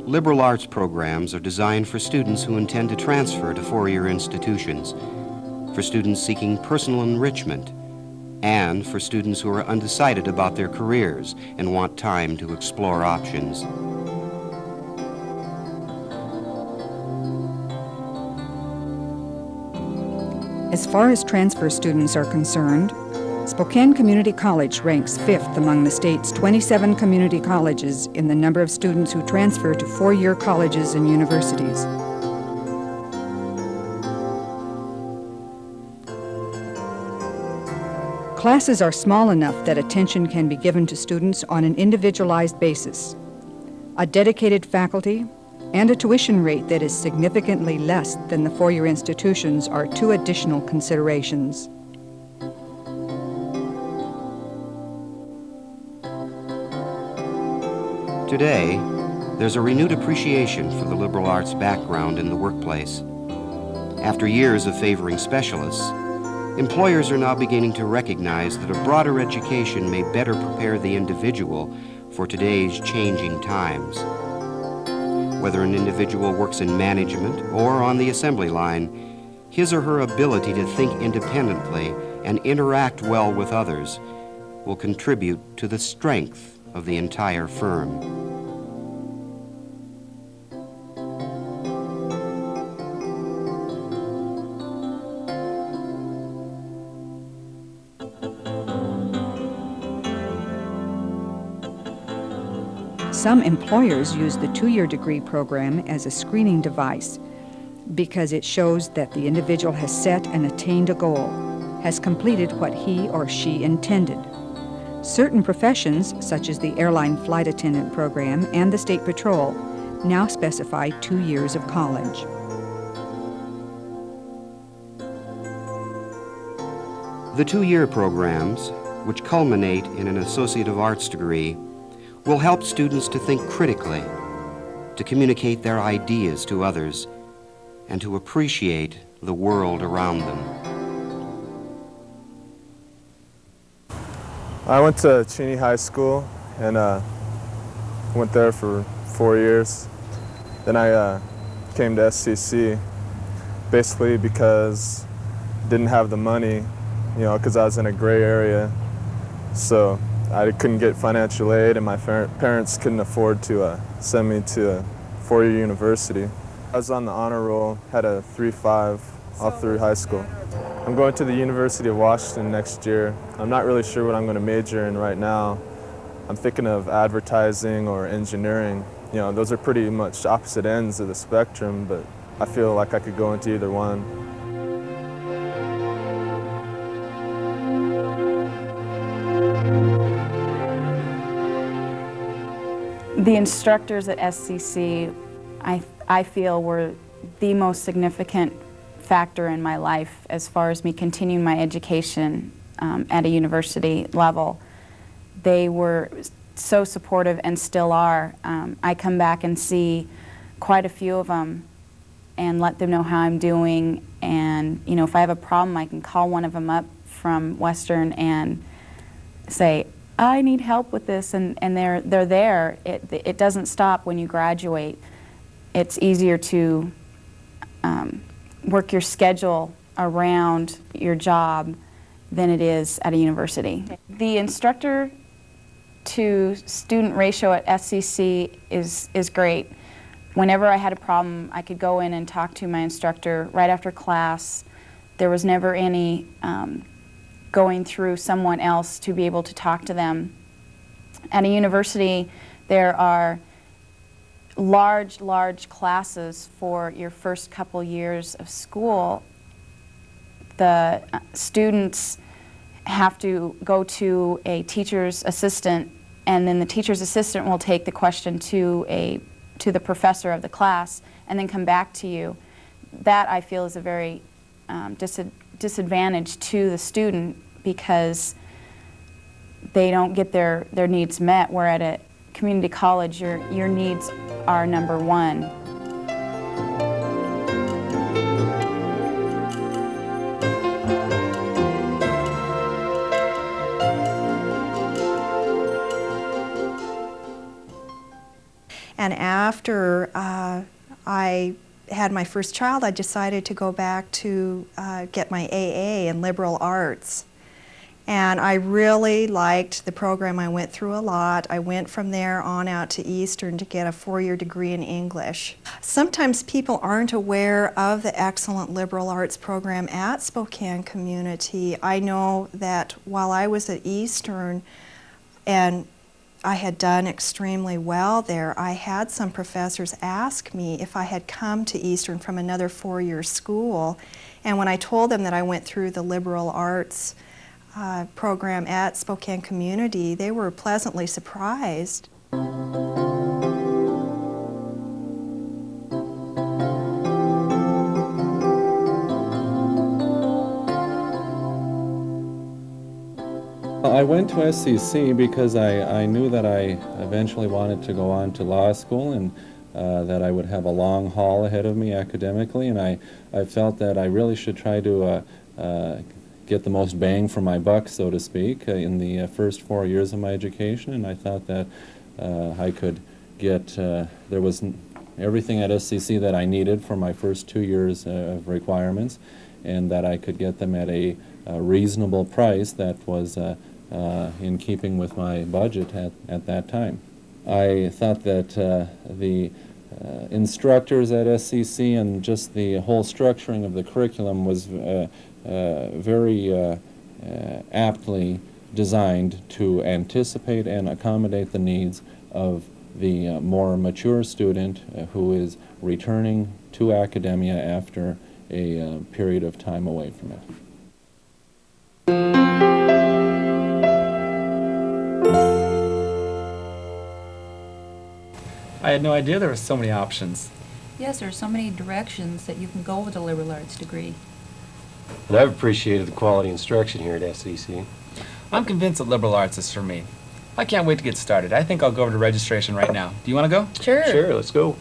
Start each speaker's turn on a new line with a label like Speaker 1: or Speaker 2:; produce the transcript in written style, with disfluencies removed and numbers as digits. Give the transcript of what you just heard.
Speaker 1: Liberal arts programs are designed for students who intend to transfer to four-year institutions, for students seeking personal enrichment, and for students who are undecided about their careers and want time to explore options.
Speaker 2: As far as transfer students are concerned, Spokane Community College ranks 5th among the state's 27 community colleges in the number of students who transfer to four-year colleges and universities. Classes are small enough that attention can be given to students on an individualized basis. A dedicated faculty and a tuition rate that is significantly less than the four-year institutions are two additional considerations.
Speaker 1: Today, there's a renewed appreciation for the liberal arts background in the workplace. After years of favoring specialists, employers are now beginning to recognize that a broader education may better prepare the individual for today's changing times. Whether an individual works in management or on the assembly line, his or her ability to think independently and interact well with others will contribute to the strength of the entire firm.
Speaker 2: Some employers use the two-year degree program as a screening device because it shows that the individual has set and attained a goal, has completed what he or she intended. Certain professions, such as the airline flight attendant program and the State Patrol, now specify 2 years of college.
Speaker 1: The two-year programs, which culminate in an Associate of Arts degree, will help students to think critically, to communicate their ideas to others, and to appreciate the world around them.
Speaker 3: I went to Cheney High School and went there for 4 years. Then I came to SCC basically because I didn't have the money, because I was in a gray area. So I couldn't get financial aid and my parents couldn't afford to send me to a four-year university. I was on the honor roll, had a 3.5 all through high school. I'm going to the University of Washington next year. I'm not really sure what I'm going to major in right now. I'm thinking of advertising or engineering. Those are pretty much opposite ends of the spectrum, but I feel like I could go into either one.
Speaker 4: The instructors at SCC, I feel, were the most significant factor in my life as far as me continuing my education at a university level. They were so supportive and still are. I come back and see quite a few of them and let them know how I'm doing, and if I have a problem, I can call one of them up from Western and say, I need help with this, and they're there. It doesn't stop when you graduate. It's easier to work your schedule around your job than it is at a university. The instructor to student ratio at SCC is great. Whenever I had a problem, I could go in and talk to my instructor right after class. There was never any going through someone else to be able to talk to them. At a university, there are large classes for your first couple years of school. The students have to go to a teacher's assistant, and then the teacher's assistant will take the question to the professor of the class and then come back to you. That, I feel, is a very disadvantage to the student because they don't get their needs met, where at a community college your needs are number one.
Speaker 5: And after I had my first child, I decided to go back to get my AA in liberal arts. And I really liked the program. I went through a lot. I went from there on out to Eastern to get a 4-year degree in English. Sometimes people aren't aware of the excellent liberal arts program at Spokane Community. I know that while I was at Eastern and I had done extremely well there, I had some professors ask me if I had come to Eastern from another 4-year school. And when I told them that I went through the liberal arts program at Spokane Community, they were pleasantly surprised.
Speaker 6: I went to SCC because I knew that I eventually wanted to go on to law school, and that I would have a long haul ahead of me academically, and I felt that I really should try to get the most bang for my buck, so to speak, in the first 4 years of my education. And I thought that I could get, there was everything at SCC that I needed for my first 2 years of requirements, and that I could get them at a reasonable price that was in keeping with my budget at that time. I thought that the instructors at SCC and just the whole structuring of the curriculum was very aptly designed to anticipate and accommodate the needs of the more mature student who is returning to academia after a period of time away from it.
Speaker 7: I had no idea there were so many options.
Speaker 8: Yes, there are so many directions that you can go with a liberal arts degree.
Speaker 9: And I've appreciated the quality instruction here at SCC.
Speaker 7: I'm convinced that liberal arts is for me. I can't wait to get started. I think I'll go over to registration right now. Do you want to go?
Speaker 8: Sure.
Speaker 9: Sure, let's go.